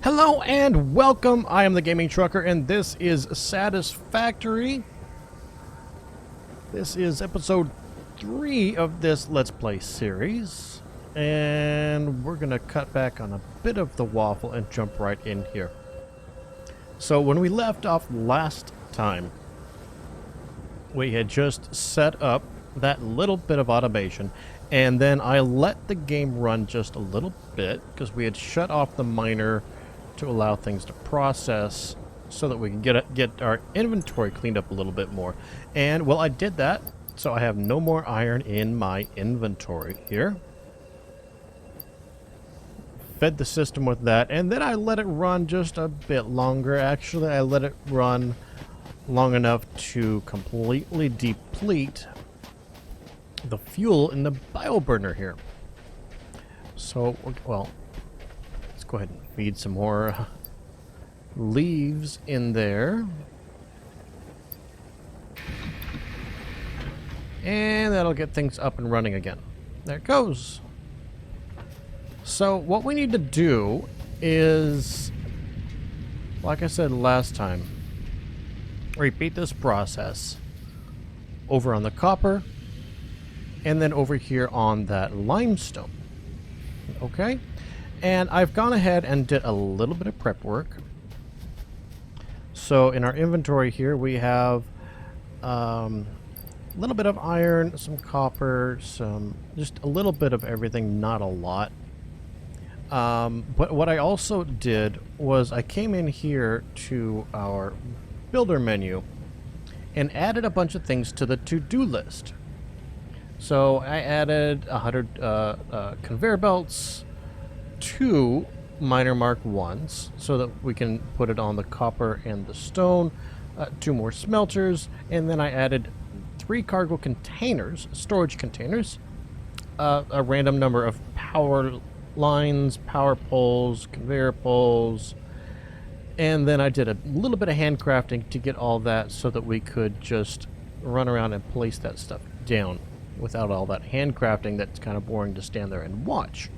Hello and welcome. I am the Gaming Trucker and this is Satisfactory. This is episode 3 of this Let's Play series. And we're going to cut back on a bit of the waffle and jump right in here. So when we left off last time, we had just set up that little bit of automation. And then I let the game run just a little bit because we had shut off the miner to allow things to process so that we can get our inventory cleaned up a little bit more. And, well, I did that, so I have no more iron in my inventory here. Fed the system with that, and then I let it run just a bit longer. Actually, I let it run long enough to completely deplete the fuel in the bioburner here. So, well, let's go ahead and feed some more leaves in there. And that'll get things up and running again. There it goes. So what we need to do is, like I said last time, repeat this process over on the copper and then over here on that limestone. Okay? And I've gone ahead and did a little bit of prep work. So in our inventory here we have a little bit of iron, some copper, just a little bit of everything, not a lot. But what I also did was I came in here to our builder menu and added a bunch of things to the to-do list. So I added 100 conveyor belts, 2 miner mark 1s so that we can put it on the copper and the stone, 2 more smelters, and then I added 3 cargo containers, storage containers, a random number of power lines, power poles, conveyor poles, and then I did a little bit of handcrafting to get all that so that we could just run around and place that stuff down without all that handcrafting that's kind of boring to stand there and watch.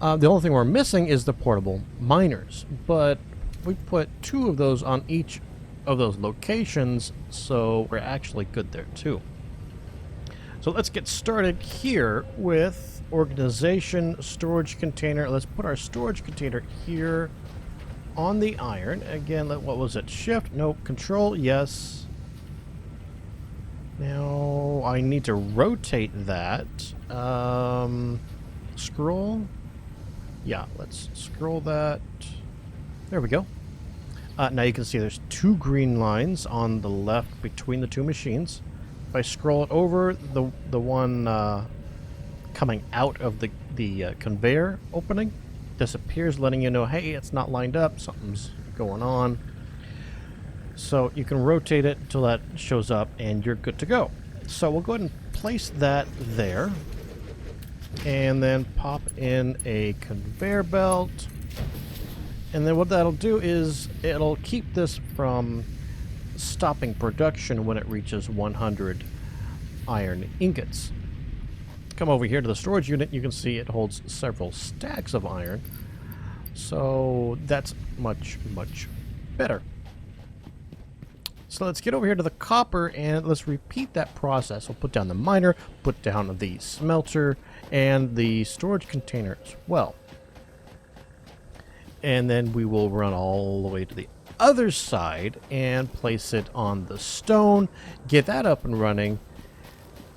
The only thing we're missing is the portable miners, but we put 2 of those on each of those locations, so we're actually good there too. So let's get started here with organization, storage container. Let's put our storage container here on the iron. Again, what was it? Shift? Nope. Control? Yes. Now I need to rotate that. Scroll? Yeah, let's scroll that. There we go. Now you can see there's 2 green lines on the left between the 2 machines. If I scroll it over, the one coming out of the conveyor opening disappears, letting you know, hey, it's not lined up, something's going on. So you can rotate it until that shows up and you're good to go. So we'll go ahead and place that there. And then pop in a conveyor belt. And then what that'll do is it'll keep this from stopping production when it reaches 100 iron ingots. Come over here to the storage unit. You can see it holds several stacks of iron. So that's much, much better. So let's get over here to the copper and let's repeat that process. We'll put down the miner, put down the smelter, and the storage container as well. And then we will run all the way to the other side and place it on the stone, get that up and running.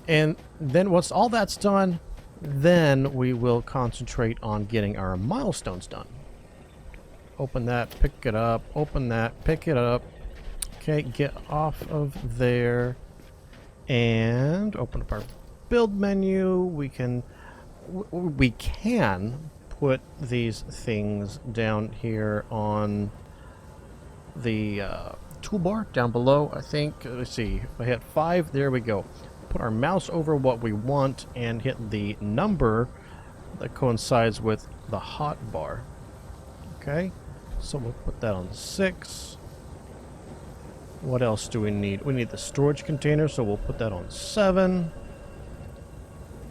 And then once all that's done, then we will concentrate on getting our milestones done. Open that, pick it up, open that, pick it up. Okay, get off of there and open up our build menu. We can put these things down here on the toolbar down below. I think, let's see, if I hit 5, there we go. Put our mouse over what we want and hit the number that coincides with the hot bar. Okay, so we'll put that on 6. What else do we need? We need the storage container, so we'll put that on 7.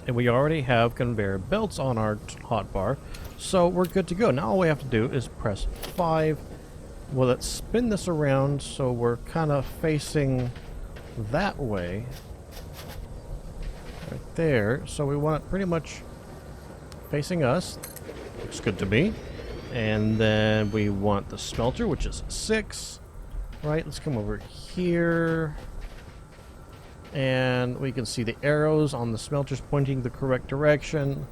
And we already have conveyor belts on our hotbar, so we're good to go. Now all we have to do is press 5. Well, let's spin this around so we're kind of facing that way. Right there. So we want it pretty much facing us. Looks good to me. And then we want the smelter, which is 6. Right, let's come over here. And we can see the arrows on the smelters pointing the correct direction.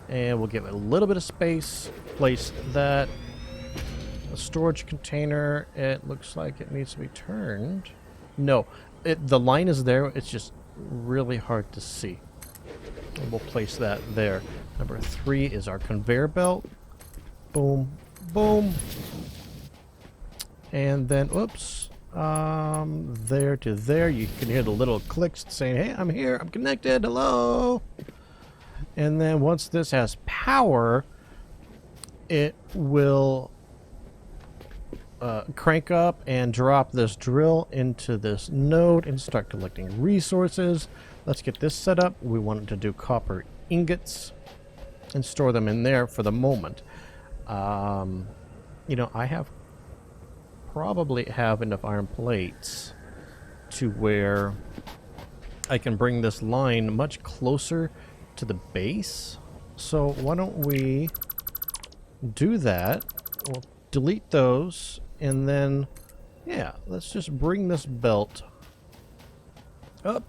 And we'll give it a little bit of space. Place that. A storage container. It looks like it needs to be turned. No, the line is there. It's just really hard to see. And we'll place that there. Number 3 is our conveyor belt. Boom, boom. And then, oops. There to there. You can hear the little clicks saying, hey, I'm here. I'm connected. Hello. And then once this has power, it will crank up and drop this drill into this node and start collecting resources. Let's get this set up. We want it to do copper ingots and store them in there for the moment. You know, I probably have enough iron plates to where I can bring this line much closer to the base. So why don't we do that? We'll delete those, and then, yeah, let's just bring this belt up.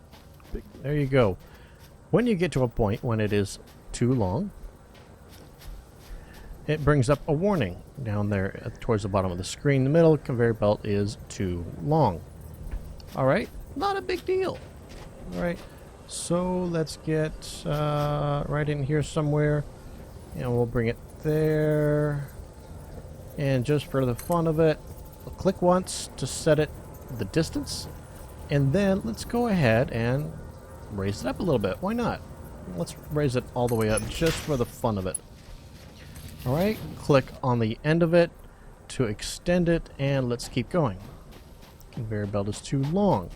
There you go. When you get to a point when it is too long, it brings up a warning down there towards the bottom of the screen. The middle conveyor belt is too long. Alright, not a big deal. Alright, so let's get right in here somewhere, and we'll bring it there. And just for the fun of it, we'll click once to set it the distance, and then let's go ahead and raise it up a little bit. Why not? Let's raise it all the way up just for the fun of it. Alright, click on the end of it to extend it, and let's keep going. Conveyor belt is too long.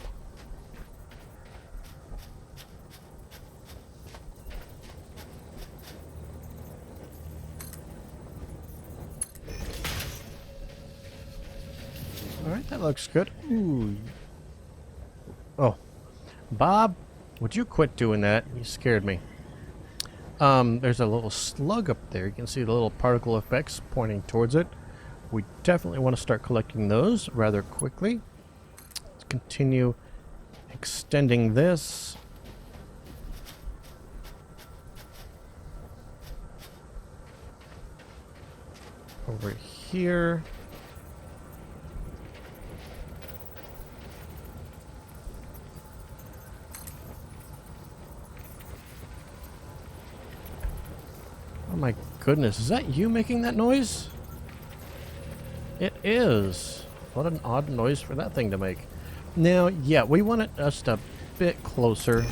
Alright, that looks good. Ooh. Oh. Bob, would you quit doing that? You scared me. There's a little slug up there. You can see the little particle effects pointing towards it. We definitely want to start collecting those rather quickly. Let's continue extending this. Over here. Oh my goodness, is that you making that noise? It is. What an odd noise for that thing to make. Now, yeah, we want it just a bit closer.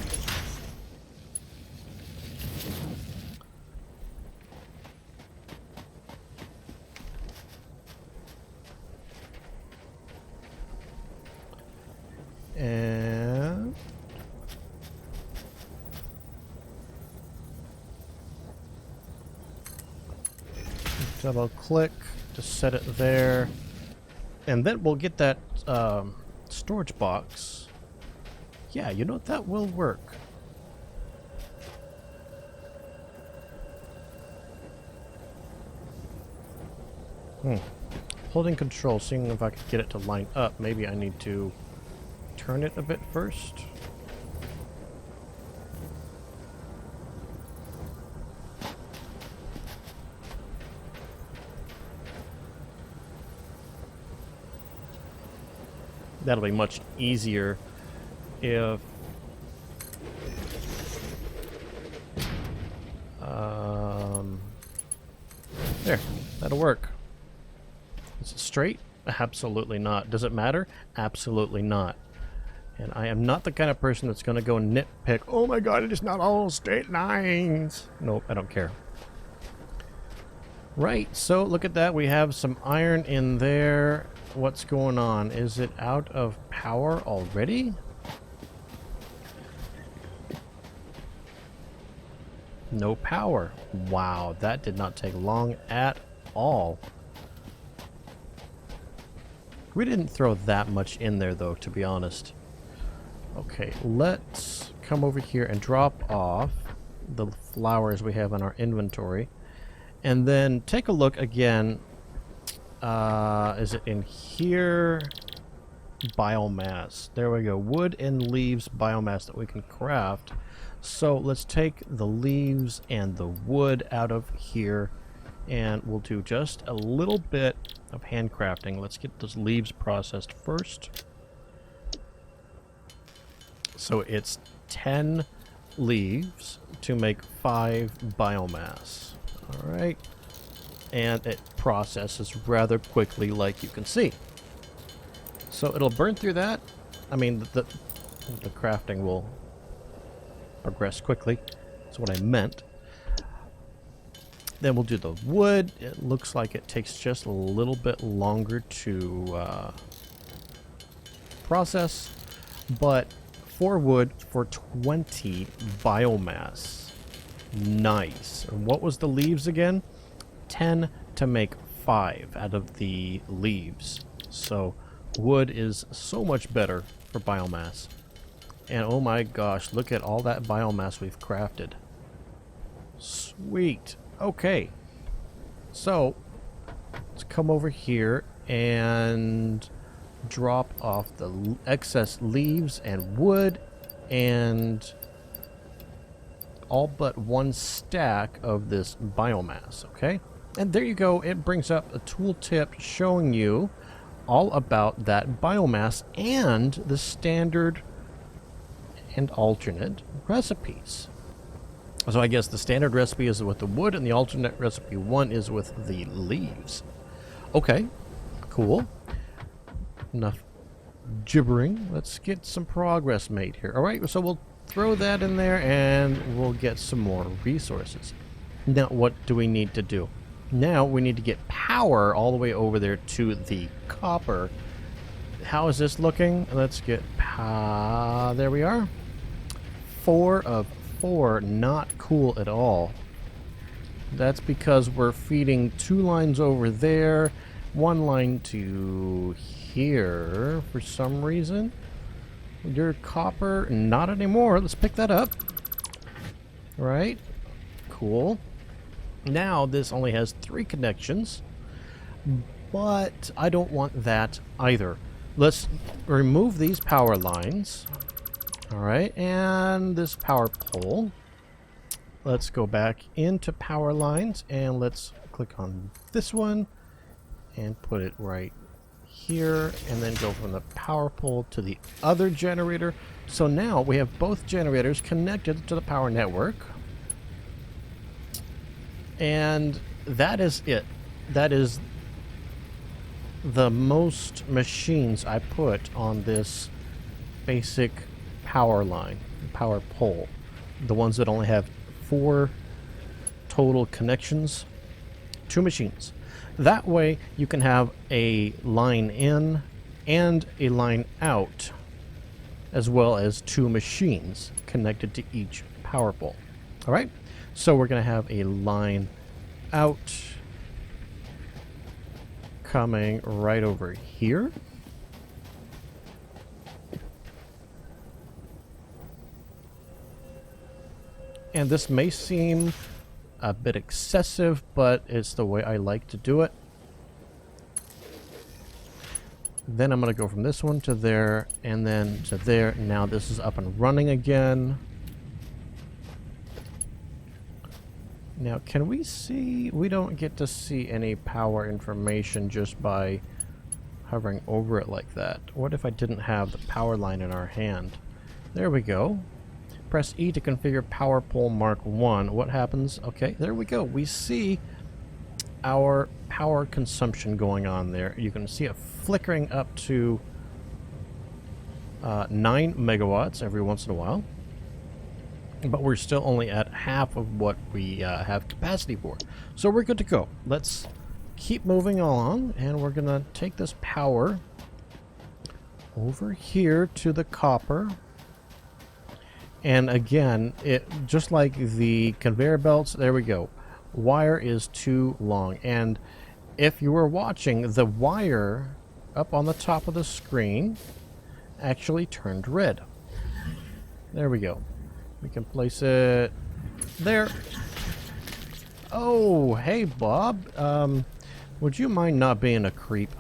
And double click to set it there, and then we'll get that storage box. Yeah, you know what, that will work. Holding control, seeing if I can get it to line up. Maybe I need to turn it a bit first. That'll be much easier if there, that'll work. Is it straight? Absolutely not. Does it matter? Absolutely not. And I am not the kind of person that's going to go nitpick, oh my god, it is not all straight lines. Nope, I don't care. Right, so look at that. We have some iron in there. What's going on? Is it out of power already? No power. Wow, that did not take long at all. We didn't throw that much in there, though, to be honest. Okay, let's come over here and drop off the flowers we have in our inventory. And then take a look again. Is it in here? Biomass. There we go. Wood and leaves biomass that we can craft. So let's take the leaves and the wood out of here, and we'll do just a little bit of handcrafting. Let's get those leaves processed first. So it's 10 leaves to make 5 biomass. Alright. And it processes rather quickly, like you can see. So it'll burn through that. I mean, the crafting will progress quickly. That's what I meant. Then we'll do the wood. It looks like it takes just a little bit longer to process, but 4 wood for 20 biomass. Nice. And what was the leaves again? 10 to make 5 out of the leaves. So wood is so much better for biomass. And oh my gosh, look at all that biomass we've crafted. Sweet. Okay. So let's come over here and drop off the excess leaves and wood and all but 1 stack of this biomass, okay? And there you go. It brings up a tooltip showing you all about that biomass and the standard and alternate recipes. So I guess the standard recipe is with the wood and the alternate recipe 1 is with the leaves. Okay, cool. Enough gibbering. Let's get some progress made here. Alright, so we'll throw that in there and we'll get some more resources. Now what do we need to do? Now we need to get power all the way over there to the copper. How is this looking? Let's get there we are. 4 of 4, not cool at all. That's because we're feeding 2 lines over there, 1 line to here for some reason. Your copper, not anymore. Let's pick that up. Right. Cool. Now this only has 3 connections, but I don't want that either. Let's remove these power lines. Alright, and this power pole. Let's go back into power lines and let's click on this one and put it right here, and then go from the power pole to the other generator. So now we have both generators connected to the power network. And that is it. That is the most machines I put on this basic power line, power pole. The ones that only have 4 total connections, 2 machines. That way you can have a line in and a line out, as well as 2 machines connected to each power pole. Alright, so we're going to have a line out coming right over here. And this may seem a bit excessive, but it's the way I like to do it. Then I'm going to go from this one to there, and then to there. Now this is up and running again. Now, can we see? We don't get to see any power information just by hovering over it like that. What if I didn't have the power line in our hand? There we go. Press E to configure power pole mark 1. What happens? Okay, there we go. We see our power consumption going on there. You can see it flickering up to 9 megawatts every once in a while. But we're still only at half of what we have capacity for. So we're good to go. Let's keep moving along, and we're going to take this power over here to the copper. And again, it just like the conveyor belts, there we go. Wire is too long. And if you were watching, the wire up on the top of the screen actually turned red. There we go. We can place it there. Oh, hey, Bob. Would you mind not being a creep?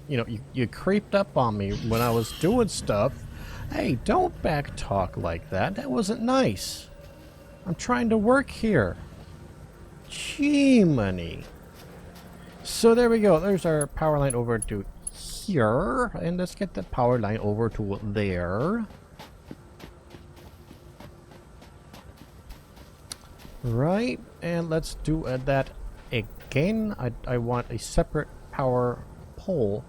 You know, you creeped up on me when I was doing stuff. Hey, don't back talk like that. That wasn't nice. I'm trying to work here. Gee, money. So there we go. There's our power line over to here. And let's get the power line over to there. Right. And let's do that again. I want a separate power pole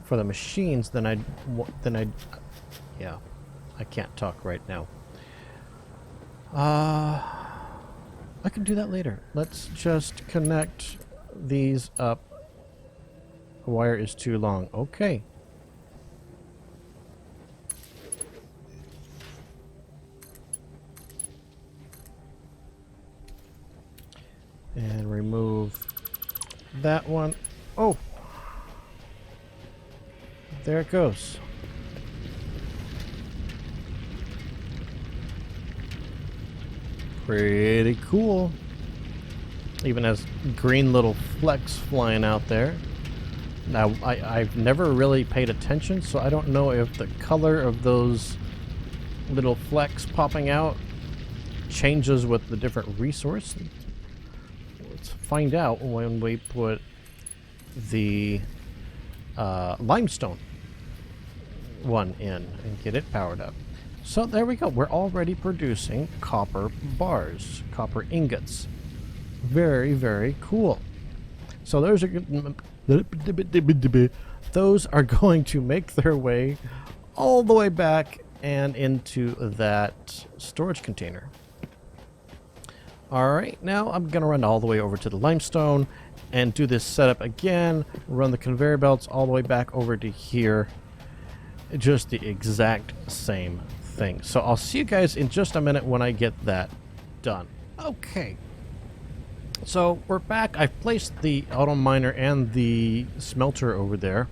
for the machines than I'd yeah, I can't talk right now. I can do that later. Let's just connect these up. The wire is too long. Okay. And remove that one. Oh! There it goes. Pretty cool. Even has green little flecks flying out there. Now, I've never really paid attention, so I don't know if the color of those little flecks popping out changes with the different resource. Let's find out when we put the limestone one in and get it powered up. So there we go. We're already producing copper bars, copper ingots. Very, very cool. So those are going to make their way all the way back and into that storage container. All right, now I'm going to run all the way over to the limestone and do this setup again. Run the conveyor belts all the way back over to here. Just the exact same thing. So I'll see you guys in just a minute when I get that done. Okay. So we're back. I've placed the auto miner and the smelter over there.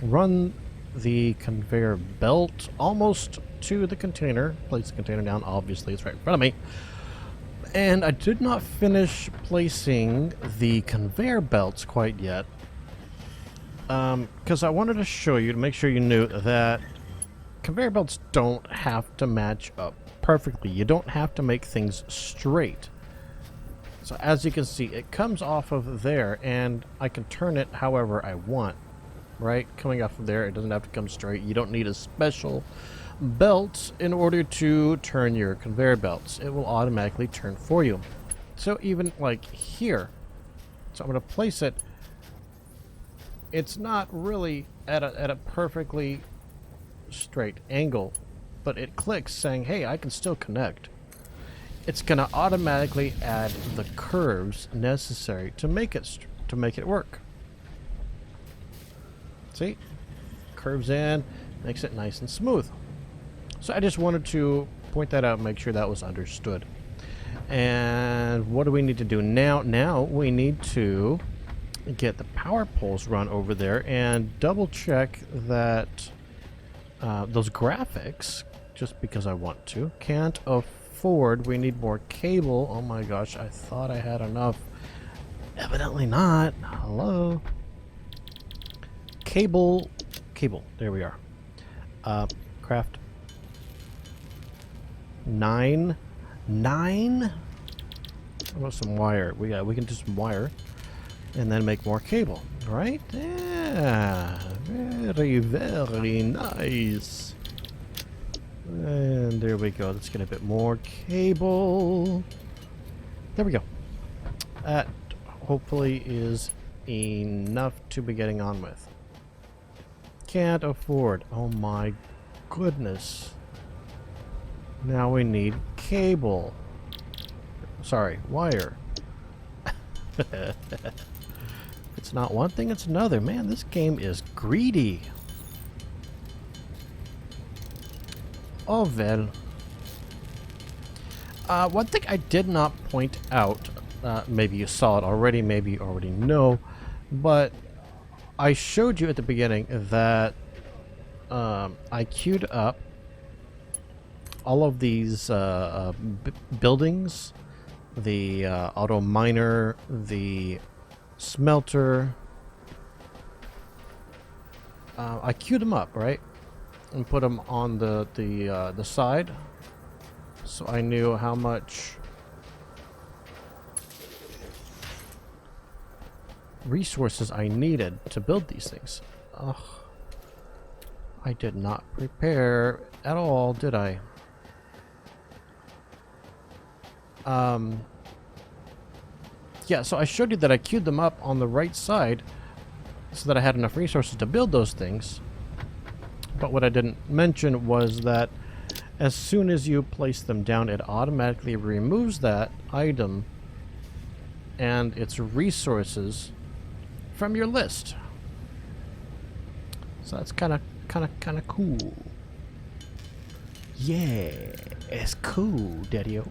Run the conveyor belt almost to the container. Place the container down. Obviously, it's right in front of me. And I did not finish placing the conveyor belts quite yet. Because I wanted to show you, to make sure you knew that conveyor belts don't have to match up perfectly. You don't have to make things straight. So as you can see, it comes off of there, and I can turn it however I want, right? Coming off of there, it doesn't have to come straight. You don't need a special belt in order to turn your conveyor belts. It will automatically turn for you. So even like here, so I'm going to place it. It's not really at a perfectly straight angle, but it clicks saying, hey, I can still connect. It's going to automatically add the curves necessary to make it work. See? Curves in, makes it nice and smooth. So I just wanted to point that out and make sure that was understood. And what do we need to do now? Now we need to get the power poles run over there and double check that those graphics, just because I want to, can't afford. We need more cable. Oh my gosh, I thought I had enough. Evidently not. Hello. Cable. There we are. Craft. 9. How about some wire? We can do some wire and then make more cable, right? Yeah, very, very nice. And there we go. Let's get a bit more cable. There we go. That hopefully is enough to be getting on with. Can't afford. Oh my goodness. Now we need cable. Sorry, wire. It's not one thing, it's another. Man, this game is greedy. Oh, well. One thing I did not point out, maybe you saw it already, maybe you already know, but I showed you at the beginning that I queued up all of these buildings, the auto miner, the smelter. I queued them up, right, and put them on the side, so I knew how much resources I needed to build these things. Ugh. I did not prepare at all, did I? Yeah, so I showed you that I queued them up on the right side so that I had enough resources to build those things. But what I didn't mention was that as soon as you place them down, it automatically removes that item and its resources from your list. So that's kind of cool. Yeah, it's cool, Daddy-o.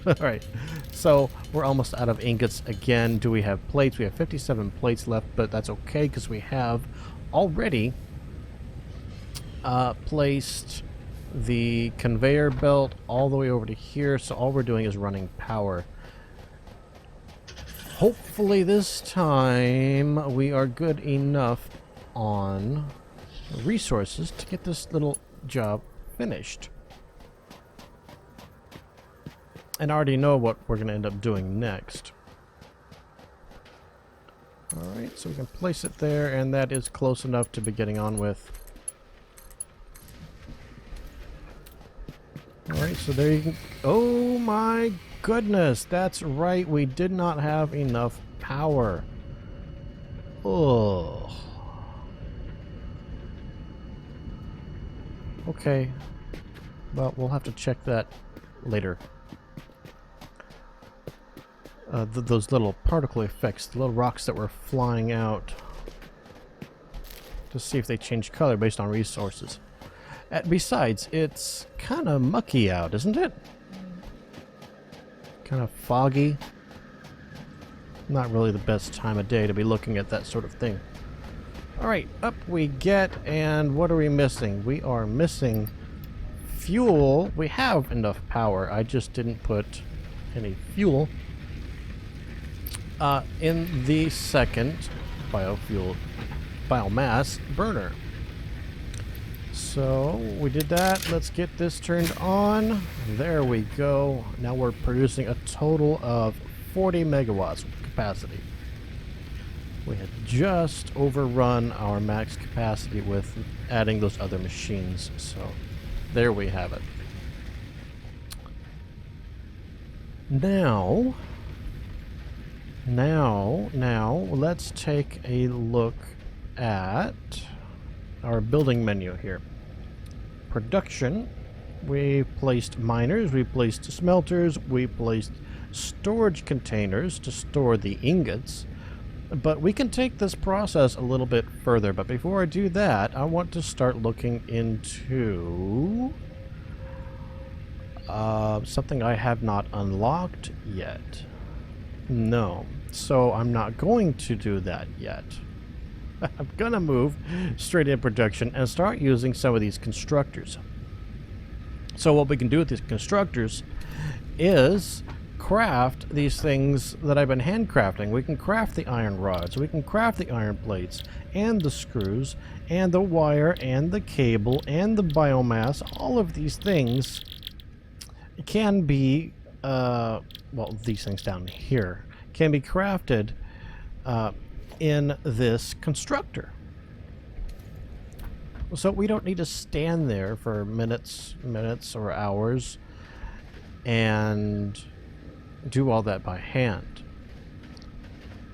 Alright, so we're almost out of ingots again. Do we have plates? We have 57 plates left, but that's okay because we have already placed the conveyor belt all the way over to here, so all we're doing is running power. Hopefully this time we are good enough on resources to get this little job finished. And I already know what we're going to end up doing next. Alright, so we can place it there, and that is close enough to be getting on with. Alright, so there you can... Oh my goodness! That's right, we did not have enough power. Ugh. Okay. Well, we'll have to check that later. Those little particle effects, the little rocks that were flying out, to see if they change color based on resources. Besides, it's kind of mucky out, isn't it? Kind of foggy. Not really the best time of day to be looking at that sort of thing. Alright, up we get, and what are we missing? We are missing fuel. We have enough power, I just didn't put any fuel in the second biomass burner. So we did that. Let's get this turned on. There we go. Now we're producing a total of 40 megawatts capacity. We had just overrun our max capacity with adding those other machines. So there we have it. Now, let's take a look at our building menu here. Production, we placed miners, we placed smelters, we placed storage containers to store the ingots, but we can take this process a little bit further. But before I do that, I want to start looking into something I have not unlocked yet. No, so I'm not going to do that yet. I'm gonna move straight into production and start using some of these constructors. So what we can do with these constructors is craft these things that I've been handcrafting. We can craft the iron rods, we can craft the iron plates, and the screws, and the wire, and the cable, and the biomass. All of these things can be, well, these things down here can be crafted in this constructor. So we don't need to stand there for minutes or hours and do all that by hand.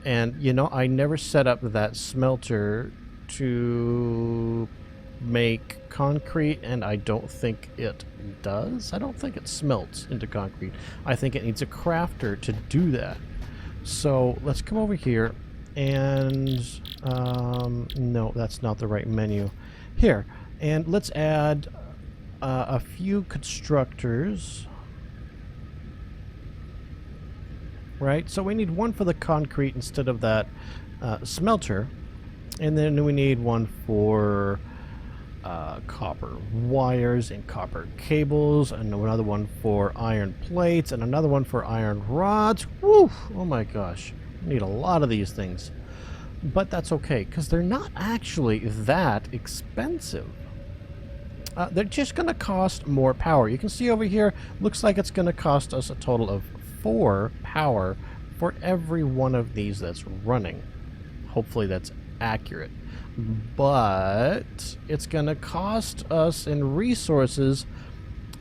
And you know, I never set up that smelter to make concrete, and I don't think it does. I don't think it smelts into concrete. I think it needs a crafter to do that. So let's come over here and no, that's not the right menu. Here, and let's add a few constructors. Right? So we need one for the concrete instead of that smelter. And then we need one for copper wires and copper cables, and another one for iron plates, and another one for iron rods. Woo! Oh my gosh. We need a lot of these things. But that's okay, because they're not actually that expensive. They're just going to cost more power. You can see over here, looks like it's going to cost us a total of 4 power for every one of these that's running. Hopefully that's accurate. But it's going to cost us in resources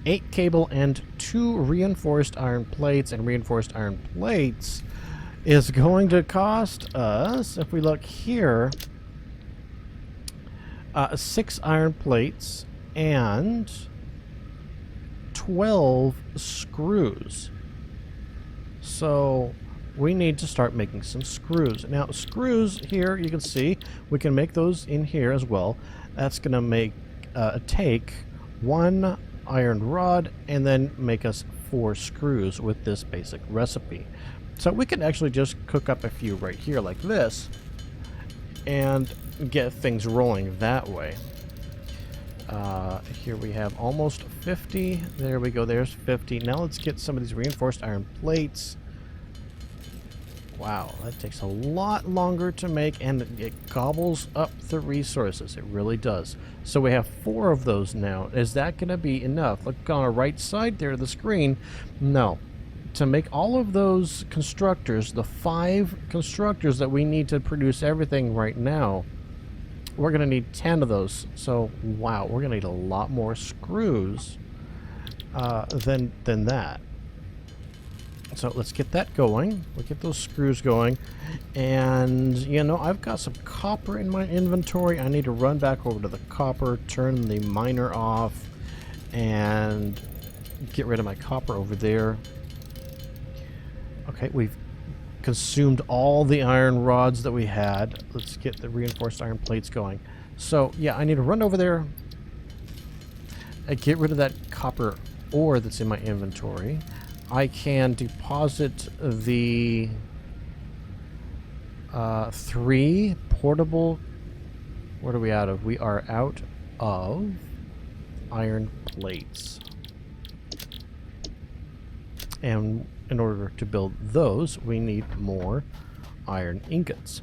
8 cable and 2 reinforced iron plates, and reinforced iron plates is going to cost us, if we look here, 6 iron plates and 12 screws. So we need to start making some screws. Now, screws here, you can see, we can make those in here as well. That's going to make take 1 iron rod and then make us 4 screws with this basic recipe. So we can actually just cook up a few right here like this and get things rolling that way. Here we have almost 50. There we go. There's 50. Now let's get some of these reinforced iron plates. Wow, that takes a lot longer to make, and it gobbles up the resources. It really does. So we have 4 of those now. Is that going to be enough? Look on the right side there of the screen. No. To make all of those constructors, the 5 constructors that we need to produce everything right now, we're going to need 10 of those. So, wow, we're going to need a lot more screws than that. So let's get that going. We'll get those screws going. And, you know, I've got some copper in my inventory. I need to run back over to the copper, turn the miner off, and get rid of my copper over there. Okay, we've consumed all the iron rods that we had. Let's get the reinforced iron plates going. So, yeah, I need to run over there and get rid of that copper ore that's in my inventory. I can deposit the 3 portable... What are we out of? We are out of iron plates. And in order to build those, we need more iron ingots.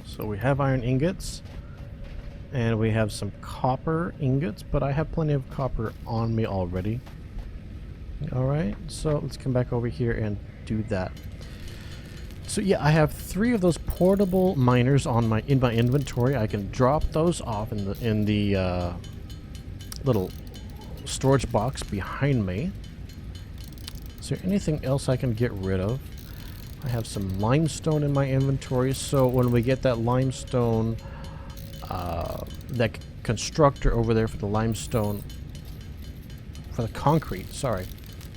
So we have iron ingots, and we have some copper ingots, but I have plenty of copper on me already. Alright, so let's come back over here and do that. So yeah, I have 3 of those portable miners on my inventory. I can drop those off in the little storage box behind me. Is there anything else I can get rid of? I have some limestone in my inventory, so when we get that limestone, that constructor over there for the limestone, for the concrete, sorry,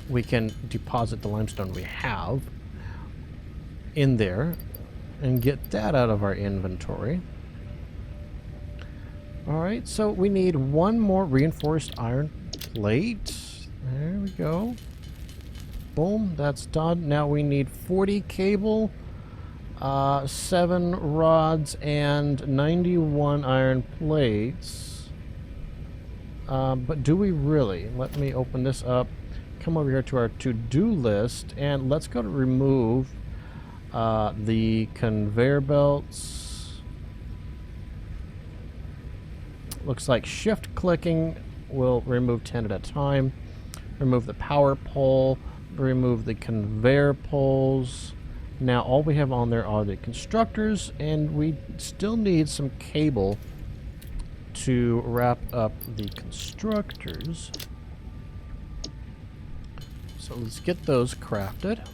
we can deposit the limestone we have in there and get that out of our inventory. Alright, so we need 1 more reinforced iron plate. There we go. Boom, that's done. Now we need 40 cable, 7 rods, and 91 iron plates. But do we really? Let me open this up. Come over here to our to-do list, and let's go to remove the conveyor belts. Looks like shift clicking will remove 10 at a time. Remove the power pole. Remove the conveyor poles. Now all we have on there are the constructors, and we still need some cable to wrap up the constructors. So let's get those crafted.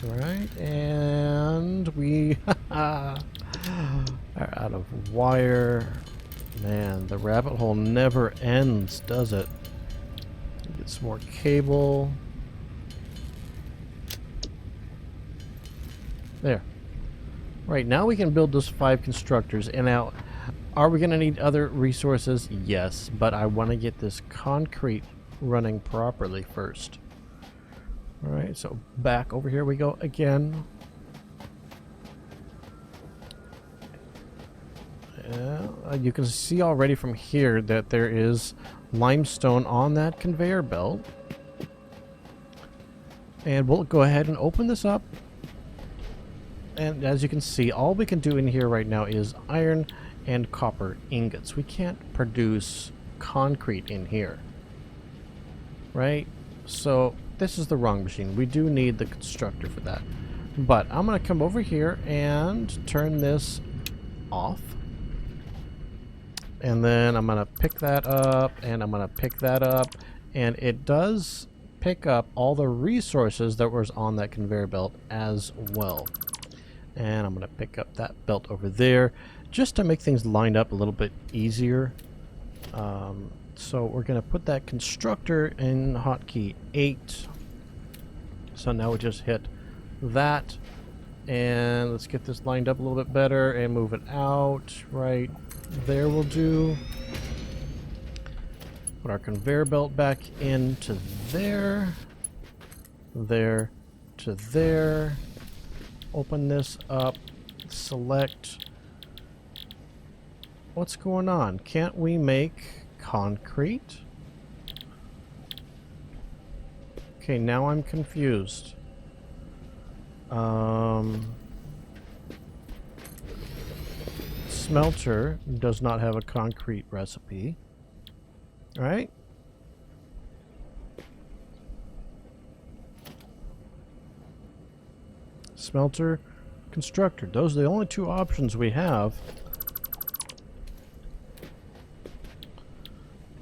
Alright, and we are out of wire. Man, the rabbit hole never ends, does it? Get some more cable. There. Right, now we can build those 5 constructors. And now, Are we going to need other resources? Yes, but I want to get this concrete running properly first. All right, so back over here we go again. You can see already from here that there is limestone on that conveyor belt. And we'll go ahead and open this up. And as you can see, all we can do in here right now is iron and copper ingots. We can't produce concrete in here. Right? So this is the wrong machine. We do need the constructor for that. But I'm going to come over here and turn this off. And then I'm going to pick that up, and I'm going to pick that up. And it does pick up all the resources that was on that conveyor belt as well. And I'm going to pick up that belt over there just to make things lined up a little bit easier. So we're going to put that constructor in hotkey 8. So now we just hit that. And let's get this lined up a little bit better and move it out. Right there will do. Put our conveyor belt back into there. There to there. Open this up. Select. What's going on? Can't we make concrete? Okay, now I'm confused. Smelter does not have a concrete recipe. All right. Smelter, constructor. Those are the only two options we have.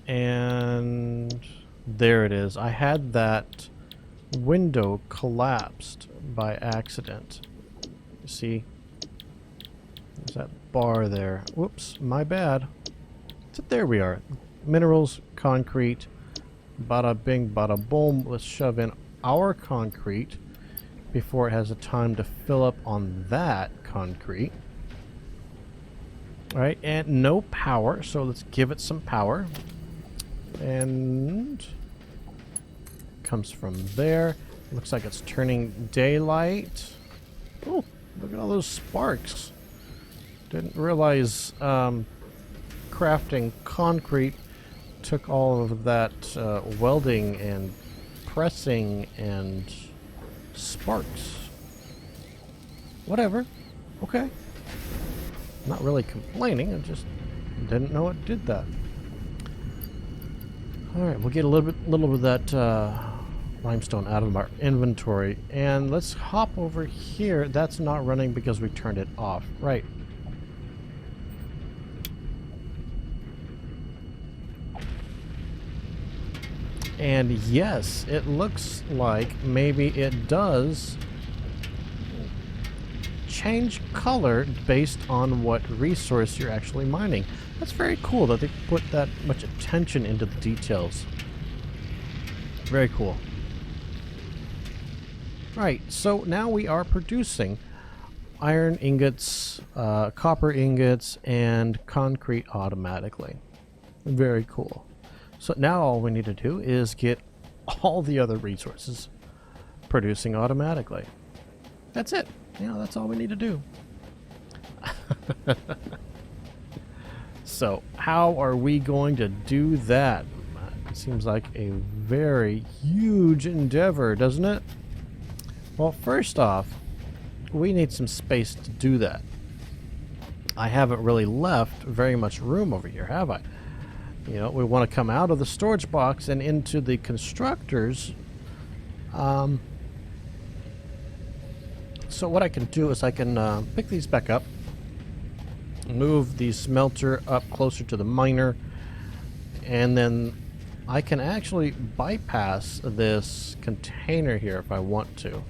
And there it is. I had that window collapsed by accident. You see? There's that bar there. Whoops, my bad. So there we are. Minerals, concrete. Bada bing, bada boom. Let's shove in our concrete before it has a time to fill up on that concrete. Alright, and no power, so let's give it some power. And comes from there. Looks like it's turning daylight. Oh, look at all those sparks. Didn't realize crafting concrete took all of that welding and pressing and sparks. Whatever. Okay. Not really complaining. I just didn't know it did that. Alright, we'll get a little bit of that limestone out of our inventory. And let's hop over here. That's not running because we turned it off. Right. And yes, it looks like maybe it does change color based on what resource you're actually mining. That's very cool that they put that much attention into the details. Very cool. Right, so now we are producing iron ingots, copper ingots, and concrete automatically. Very cool. So now all we need to do is get all the other resources producing automatically. That's it. You know, that's all we need to do. So how are we going to do that? It seems like a very huge endeavor, doesn't it? Well, first off, we need some space to do that. I haven't really left very much room over here, have I? You know, we want to come out of the storage box and into the constructors. So what I can do is I can pick these back up, move the smelter up closer to the miner, and then I can actually bypass this container here if I want to.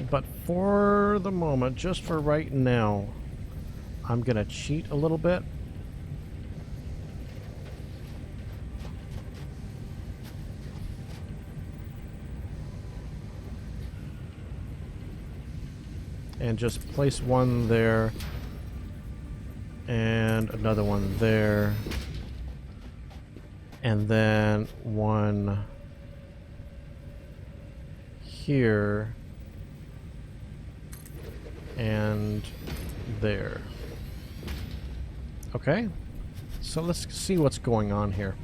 But for the moment, just for right now, I'm going to cheat a little bit. And just place one there. And another one there. And then one here. And there. Okay. So let's see what's going on here.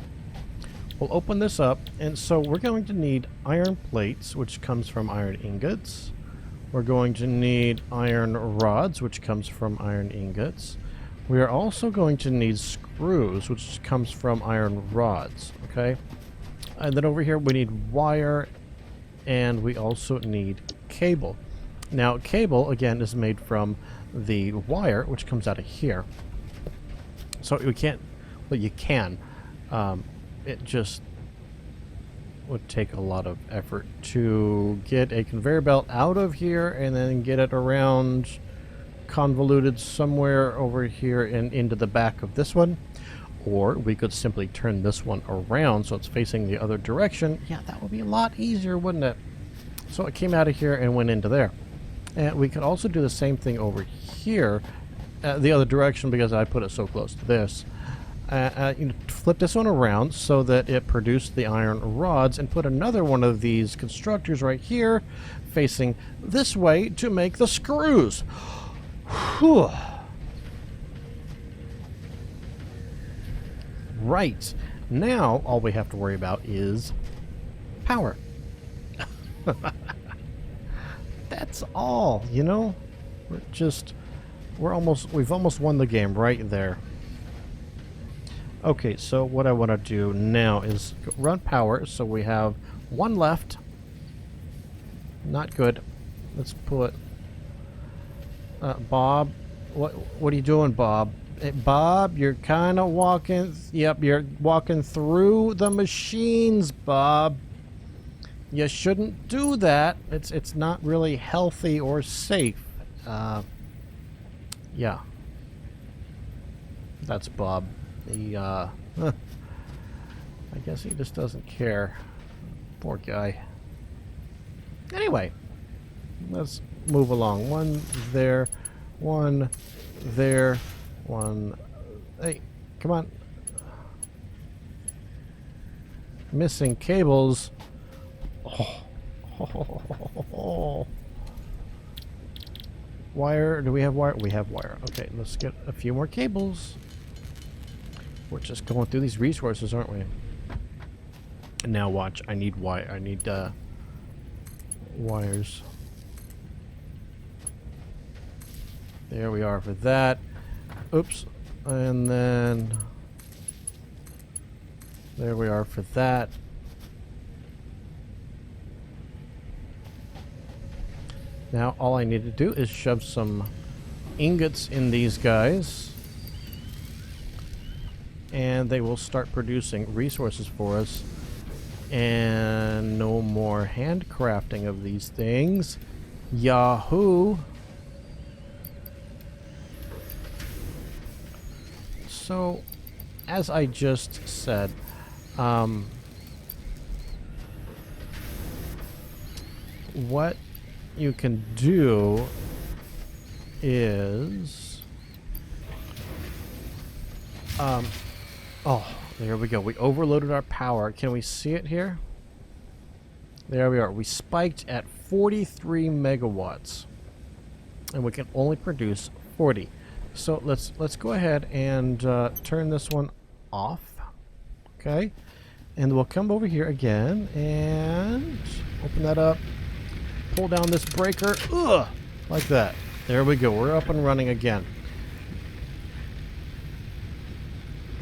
We'll open this up, and so we're going to need iron plates, which comes from iron ingots. We're going to need iron rods, which comes from iron ingots. We are also going to need screws, which comes from iron rods, okay? And then over here we need wire, and we also need cable. Now, cable, again, is made from the wire, which comes out of here. So we can't, well, you can. It just would take a lot of effort to get a conveyor belt out of here and then get it around convoluted somewhere over here and into the back of this one. Or we could simply turn this one around so it's facing the other direction. Yeah, that would be a lot easier, wouldn't it? So it came out of here and went into there. And we could also do the same thing over here, the other direction, because I put it so close to this. You know, flip this one around so that it produced the iron rods, and put another one of these constructors right here facing this way to make the screws. Whew. Right. Now all we have to worry about is power. That's all, you know? We've almost won the game right there. Okay, so what I want to do now is run power, so we have one left. Not good. Let's put Bob. What are you doing, Bob? Hey, Bob, you're kind of walking. Yep, you're walking through the machines, Bob. You shouldn't do that. It's not really healthy or safe. Yeah. That's Bob. He, I guess he just doesn't care. Poor guy. Anyway, let's move along. One there, one there, one. Hey, come on. Missing cables. Oh. Wire. Do we have wire? We have wire. Okay, let's get a few more cables. We're just going through these resources, aren't we? And now watch. I need wire. I need wires. There we are for that. Oops. And then there we are for that. Now all I need to do is shove some ingots in these guys, and they will start producing resources for us. And no more handcrafting of these things. Yahoo! So, as I just said, what you can do is oh, there we go. We overloaded our power. Can we see it here? There we are. We spiked at 43 megawatts, and we can only produce 40. So let's go ahead and turn this one off. Okay, and we'll come over here again and open that up. Pull down this breaker. Ugh, like that. There we go. We're up and running again.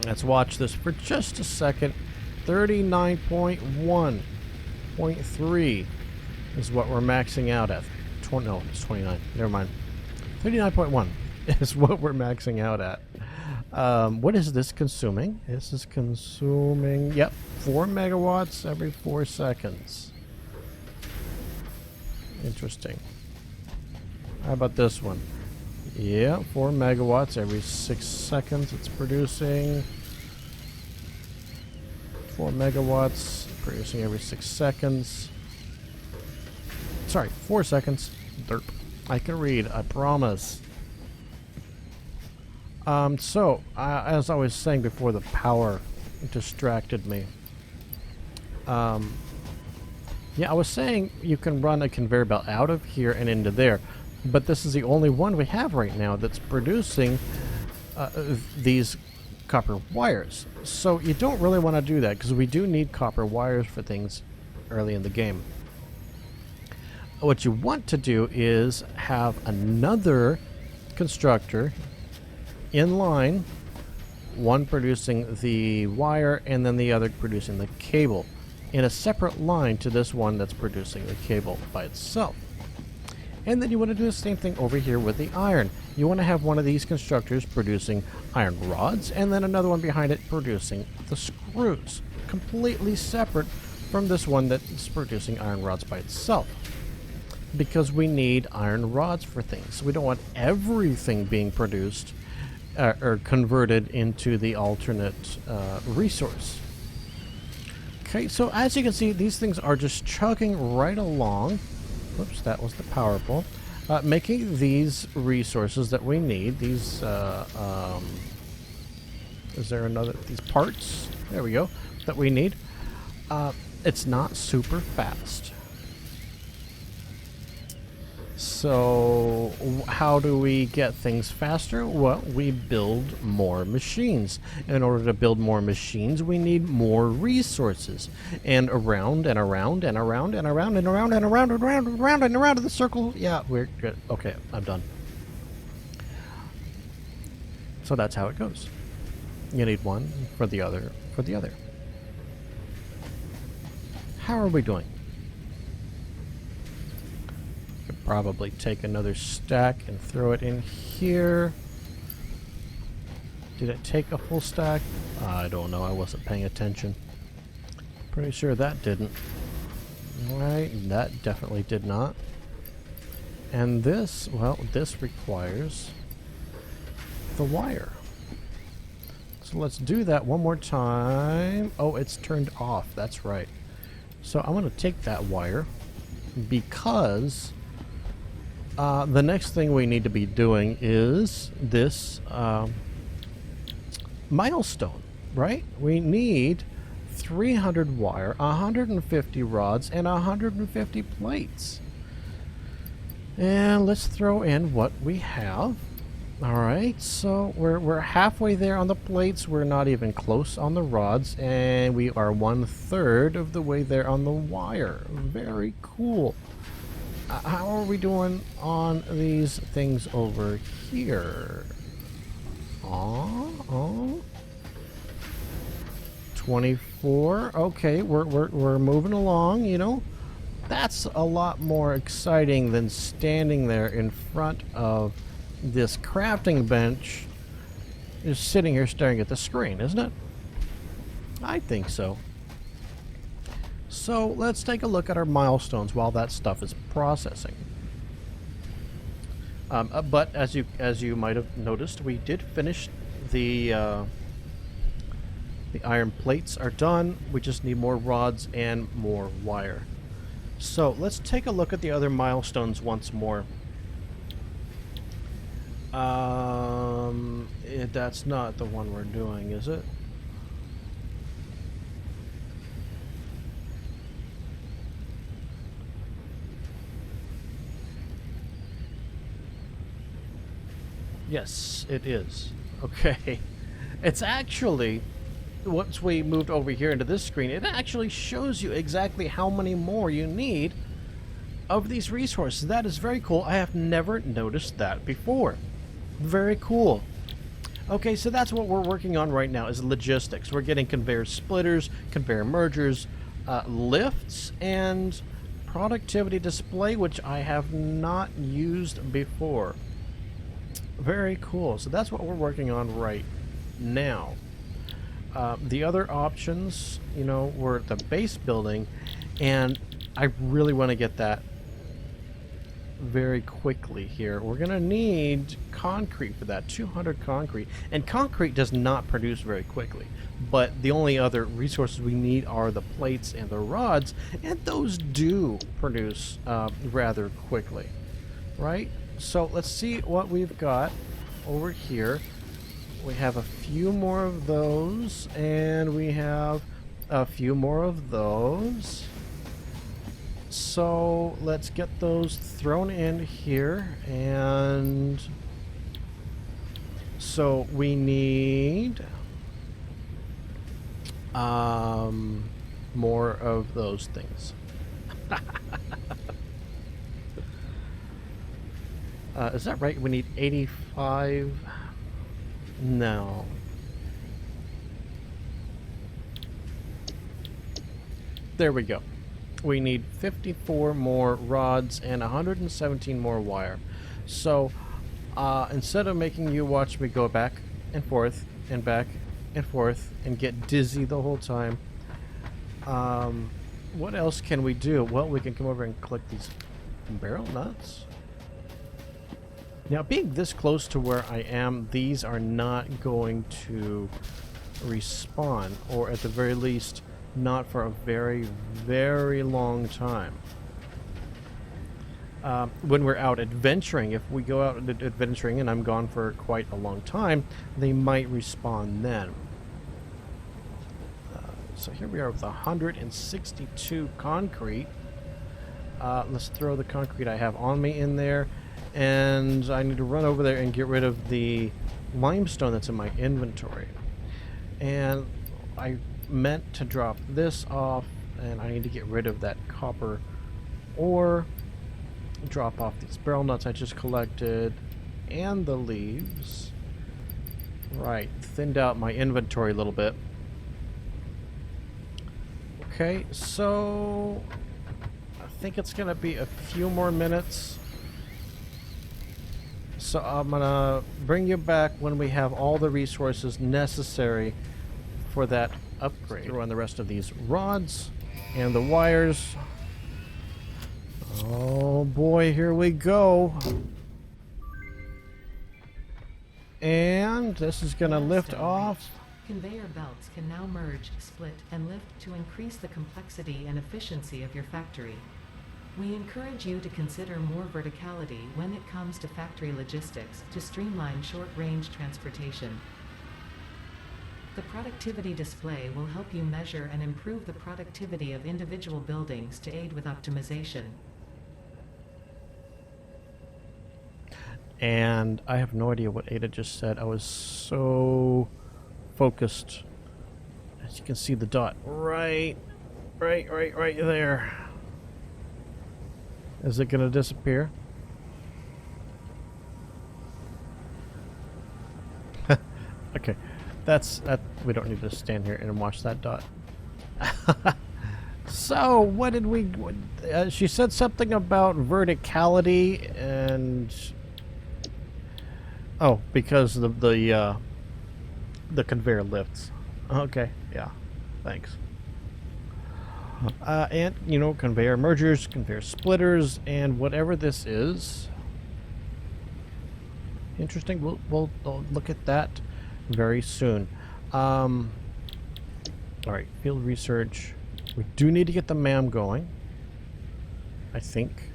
Let's watch this for just a second. 39.1.3 is what we're maxing out at. No, it's 29. Never mind. 39.1 is what we're maxing out at. What is this consuming? This is consuming, yep, 4 megawatts every 4 seconds. Interesting. How about this one? Yeah, 4 megawatts every 6 seconds it's producing. 4 megawatts producing every 6 seconds. Sorry, 4 seconds. Derp. I can read, I promise. As I was saying before, the power distracted me. Yeah, I was saying you can run a conveyor belt out of here and into there, but this is the only one we have right now that's producing these copper wires. So you don't really want to do that because we do need copper wires for things early in the game. What you want to do is have another constructor in line, one producing the wire and then the other producing the cable, in a separate line to this one that's producing the cable by itself. And then you want to do the same thing over here with the iron. You want to have one of these constructors producing iron rods and then another one behind it producing the screws, completely separate from this one that's producing iron rods by itself. Because we need iron rods for things. We don't want everything being produced or converted into the alternate resource. Okay, so as you can see, these things are just chugging right along. Whoops, that was the power pole. Making these resources that we need. These, is there another, these parts? There we go, that we need. It's not super fast. So how do we get things faster? Well, we build more machines. In order to build more machines, we need more resources. And around and around and around and around and around and around and around and around and around in the circle. Yeah, we're good. Okay, I'm done. So that's how it goes. You need one for the other for the other. How are we doing? Probably take another stack and throw it in here. Did it take a full stack? I don't know. I wasn't paying attention. Pretty sure that didn't. Right, that definitely did not. And this, well, this requires the wire. So let's do that one more time. Oh, it's turned off. That's right. So I'm going to take that wire because the next thing we need to be doing is this milestone, right? We need 300 wire, 150 rods, and 150 plates. And let's throw in what we have. All right, so we're halfway there on the plates. We're not even close on the rods, and we are 1/3 of the way there on the wire. Very cool. How are we doing on these things over here? 24. Okay, we're moving along, you know. That's a lot more exciting than standing there in front of this crafting bench just sitting here staring at the screen, isn't it? I think so. So let's take a look at our milestones while that stuff is processing. But as you might have noticed, we did finish the iron plates are done. We just need more rods and more wire. So let's take a look at the other milestones once more. That's not the one we're doing, is it? Yes, it is. Okay. It's actually, once we moved over here into this screen, it actually shows you exactly how many more you need of these resources. That is very cool. I have never noticed that before. Very cool. Okay, so that's what we're working on right now is logistics. We're getting conveyor splitters, conveyor mergers, lifts, and productivity display, which I have not used before. Very cool. So that's what we're working on right now. The other options, you know, were the base building, and I really want to get that very quickly here. We're going to need concrete for that, 200 concrete. And concrete does not produce very quickly. But the only other resources we need are the plates and the rods, and those do produce rather quickly, right? So let's see what we've got over here. We have a few more of those, and we have a few more of those. So let's get those thrown in here, and so we need more of those things. Is that right? We need 85. No. There we go. We need 54 more rods and 117 more wire. So instead of making you watch me go back and forth and back and forth and get dizzy the whole time, what else can we do? Well, we can come over and collect these barrel nuts. Now, being this close to where I am, these are not going to respawn, or at the very least, not for a very, very long time. When we're out adventuring, if we go out adventuring and I'm gone for quite a long time, they might respawn then. So here we are with 162 concrete. Let's throw the concrete I have on me in there. And I need to run over there and get rid of the limestone that's in my inventory. And I meant to drop this off, and I need to get rid of that copper ore, drop off these barrel nuts I just collected, and the leaves. Right, thinned out my inventory a little bit. Okay, so I think it's gonna be a few more minutes. So I'm gonna bring you back when we have all the resources necessary for that upgrade. Throw on the rest of these rods and the wires. Oh boy, here we go. And this is gonna lift off. Conveyor belts can now merge, split, and lift to increase the complexity and efficiency of your factory. We encourage you to consider more verticality when it comes to factory logistics to streamline short-range transportation. The productivity display will help you measure and improve the productivity of individual buildings to aid with optimization. And I have no idea what Ada just said. I was so focused. As you can see the dot right there. Is it going to disappear? Okay, that. We don't need to stand here and watch that dot. So, what did we? She said something about verticality and because the conveyor lifts. Okay, yeah, thanks. And, you know, conveyor mergers, conveyor splitters, and whatever this is. Interesting. We'll look at that very soon. Alright, field research. We do need to get the MAM going, I think.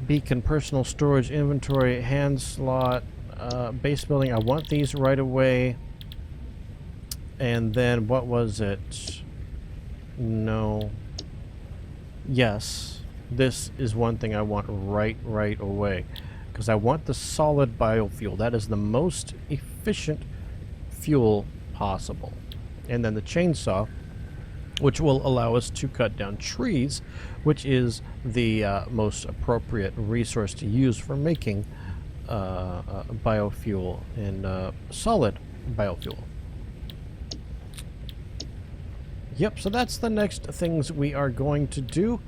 Beacon, personal storage, inventory, hand slot, base building. I want these right away. And then what was it? No. Yes. This is one thing I want right away. Because I want the solid biofuel. That is the most efficient fuel possible. And then the chainsaw, which will allow us to cut down trees, which is the most appropriate resource to use for making biofuel and solid biofuel. Yep, so that's the next things we are going to do.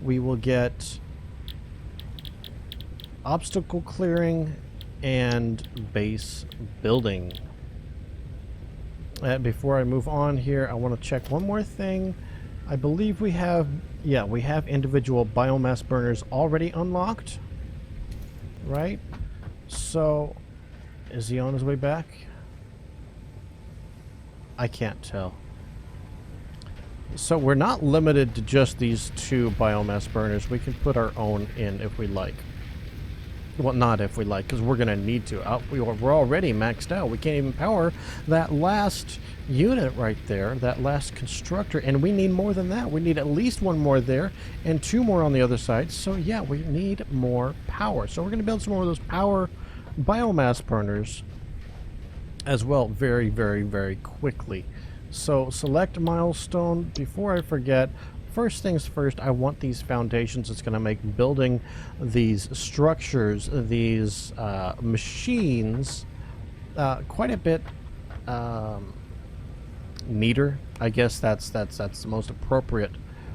We will get obstacle clearing and base building. Before I move on here, I want to check one more thing. I believe we have, we have individual biomass burners already unlocked. Right? So, is he on his way back? I can't tell. So we're not limited to just these two biomass burners. We can put our own in if we like. Well, not if we like, because we're going to need to. We're already maxed out. We can't even power that last unit right there, that last constructor, and we need more than that. We need at least one more there and two more on the other side. So yeah, we need more power. So we're going to build some more of those power biomass burners as well very, very, very quickly. So select milestone. Before I forget, first things first, I want these foundations. It's going to make building these structures, these machines, quite a bit neater. I guess that's the most appropriate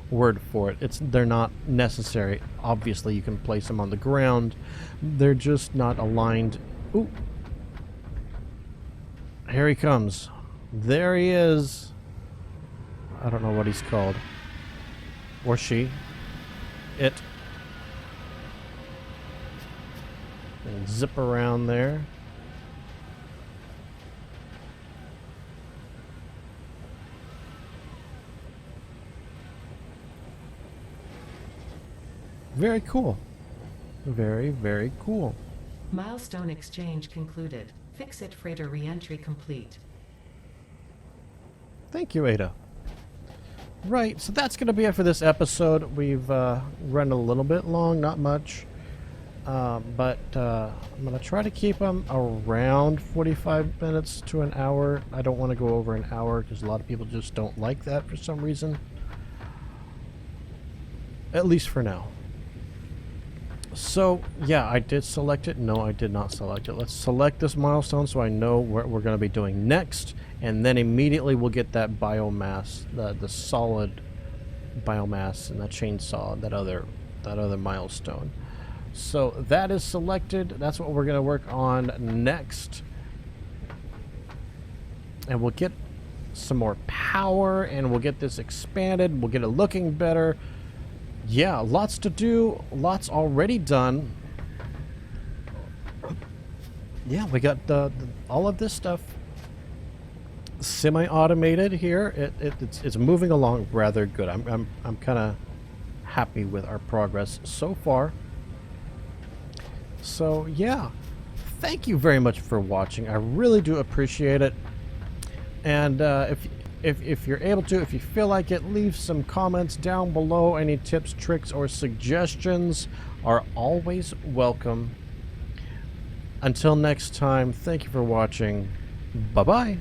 word for it. They're not necessary. Obviously, you can place them on the ground. They're just not aligned. Ooh. Here he comes. There he is. I don't know what he's called. Or she. It. And zip around there. Very cool. Very, very cool. Milestone exchange concluded. Fix-it freighter re-entry complete. Thank you, Ada. Right, so that's going to be it for this episode. We've run a little bit long, not much. But I'm going to try to keep them around 45 minutes to an hour. I don't want to go over an hour because a lot of people just don't like that for some reason. At least for now. So, yeah, I did select it. No, I did not select it. Let's select this milestone so I know what we're going to be doing next. And then immediately we'll get that biomass, the solid biomass and that chainsaw, that other milestone. So that is selected. That's what we're going to work on next. And we'll get some more power and we'll get this expanded. We'll get it looking better. Yeah, lots to do. Lots already done. Yeah, we got all of this stuff semi-automated here. It's moving along rather good. I'm kind of happy with our progress so far. So yeah, thank you very much for watching. I really do appreciate it. And if you're able to, if you feel like it, leave some comments down below. Any tips, tricks, or suggestions are always welcome. Until next time, thank you for watching. Bye-bye.